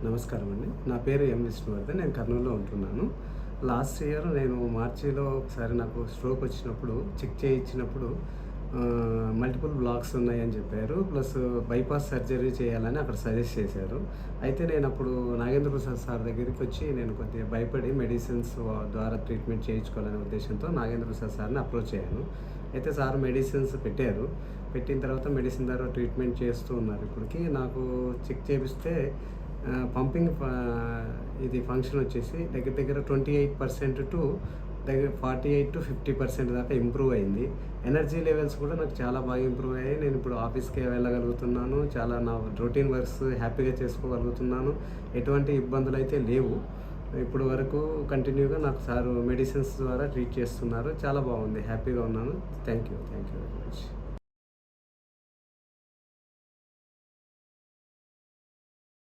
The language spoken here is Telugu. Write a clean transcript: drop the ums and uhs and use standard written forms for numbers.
నమస్కారం అండి. నా పేరు ఎం విష్ణువర్ధన్. నేను కర్నూలులో ఉంటున్నాను. లాస్ట్ ఇయర్ నేను మార్చిలో ఒకసారి నాకు స్ట్రోక్ వచ్చినప్పుడు చెక్ చేయించినప్పుడు మల్టిపుల్ బ్లాక్స్ ఉన్నాయని చెప్పారు. ప్లస్ బైపాస్ సర్జరీ చేయాలని అక్కడ సజెస్ట్ చేశారు. అయితే నేను అప్పుడు నాగేంద్ర ప్రసాద్ సార్ దగ్గరికి వచ్చి నేను కొద్దిగా భయపడి మెడిసిన్స్ ద్వారా ట్రీట్మెంట్ చేయించుకోవాలనే ఉద్దేశంతో నాగేంద్ర ప్రసాద్ సార్ని అప్రోచ్ అయ్యాను. అయితే సార్ మెడిసిన్స్ పెట్టారు. పెట్టిన తర్వాత మెడిసిన్ ద్వారా ట్రీట్మెంట్ చేస్తూ ఉన్నారు. ఇప్పటికి నాకు చెక్ చేపిస్తే పంపింగ్ ఇది ఫంక్షన్ వచ్చేసి దగ్గర దగ్గర 28% టు దగ్గర 48-50% దాకా ఇంప్రూవ్ అయింది. ఎనర్జీ లెవెల్స్ కూడా నాకు చాలా బాగా ఇంప్రూవ్ అయ్యాయి. నేను ఇప్పుడు ఆఫీస్కి వెళ్ళగలుగుతున్నాను. చాలా నా రొటీన్ వర్క్స్ హ్యాపీగా చేసుకోగలుగుతున్నాను. ఎటువంటి ఇబ్బందులు అయితే లేవు. ఇప్పుడు వరకు కంటిన్యూగా నాకు సార్ మెడిసిన్స్ ద్వారా ట్రీట్ చేస్తున్నారు. చాలా బాగుంది. హ్యాపీగా ఉన్నాను. Thank you very much.